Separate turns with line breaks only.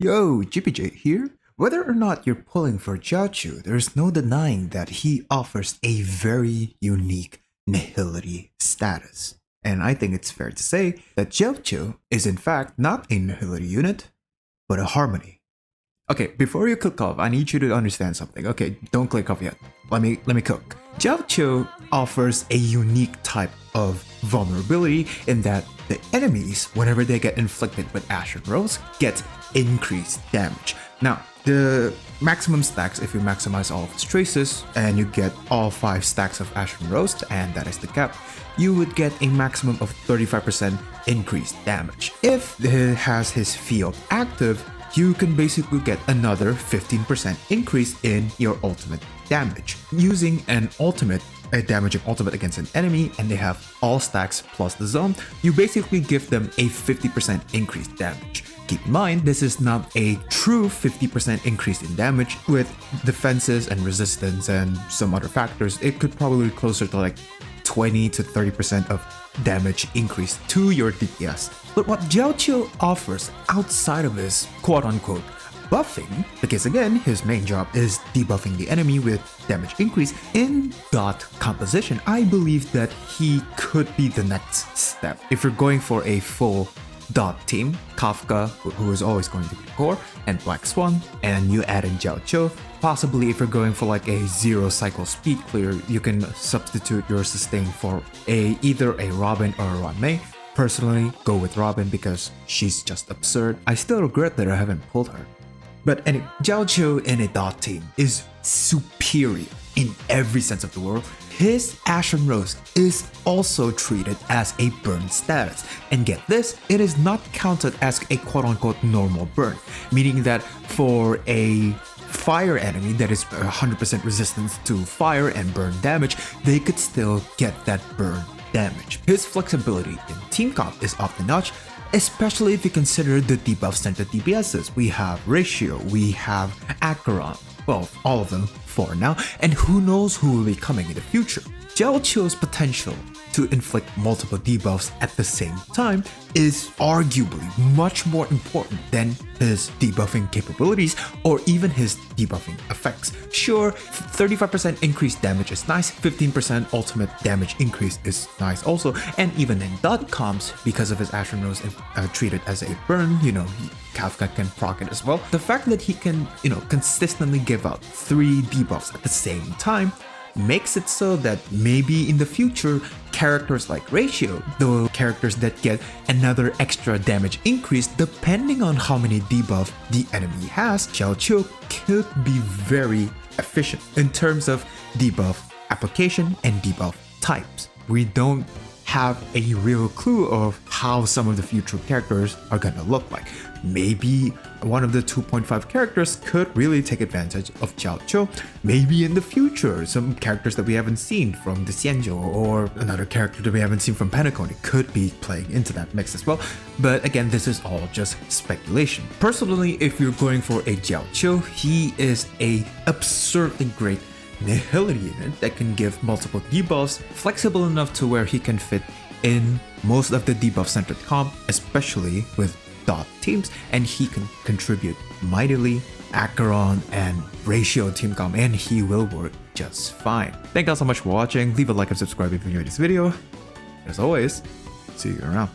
Yo, GPJ here. Whether or not you're pulling for Jiaoqiu, there's no denying that he offers a very unique nihility status. And I think it's fair to say that Jiaoqiu is in fact not a nihility unit, but a harmony. Okay, before you click off, I need you to understand something. Okay, don't click off yet. Let me cook. Jiaoqiu offers a unique type of vulnerability in that the enemies, whenever they get inflicted with Ashen Rose, get increased damage. Now, the maximum stacks, if you maximize all of its traces and you get all 5 stacks of Ashen Rose, and that is the cap, you would get a maximum of 35% increased damage. If it has his field active, you can basically get another 15% increase in your ultimate damage. Using a damaging ultimate against an enemy, and they have all stacks plus the zone, you basically give them a 50% increased damage. Keep in mind, this is not a true 50% increase in damage. With defenses and resistance and some other factors, it could probably be closer to like 20 to 30% of damage increase to your DPS. But what Jiaoqiu offers outside of his quote-unquote buffing, because again, his main job is debuffing the enemy with damage increase, in dot composition, I believe that he could be the next step. If you're going for a full dot team, Kafka, who is always going to be core, and Black Swan, and you add in Jiaoqiu, possibly if you're going for like a 0 cycle speed clear, you can substitute your sustain for either a Robin or a Ranmei. Personally, go with Robin because she's just absurd. I still regret that I haven't pulled her. But anyway, Jiaoqiu in a dot team is superior in every sense of the word. His Ashen Rose is also treated as a burn status. And get this, it is not counted as a quote-unquote normal burn, meaning that for a fire enemy that is 100% resistance to fire and burn damage, they could still get that burn damage. His flexibility in team comp is off the notch, especially if you consider the debuff-centered DPSs. We have Ratio, we have Acheron, well, all of them for now, and who knows who will be coming in the future. Jiaoqiu's potential to inflict multiple debuffs at the same time is arguably much more important than his debuffing capabilities or even his debuffing effects. Sure, 35% increased damage is nice, 15% ultimate damage increase is nice also, and even in dot comps, because of his Ashen Rose treated as a burn, Kafka can proc it as well. The fact that he can, consistently give out 3 debuffs at the same time makes it so that maybe in the future, characters like Ratio, the characters that get another extra damage increase depending on how many debuff the enemy has, Jiaoqiu could be very efficient in terms of debuff application and debuff types. We don't have a real clue of how some of the future characters are gonna look like. Maybe one of the 2.5 characters could really take advantage of Jiaoqiu. Maybe in the future, some characters that we haven't seen from the Xianzhou or another character that we haven't seen from Penacony could be playing into that mix as well. But again, this is all just speculation. Personally, if you're going for a Jiaoqiu, he is a absurdly great nihility unit that can give multiple debuffs, flexible enough to where he can fit in most of the debuff-centered comp, especially with dot teams, and he can contribute mightily. Acheron and Ratio team comp, and he will work just fine. Thank you all so much for watching. Leave a like and subscribe if you enjoyed this video. As always, see you around.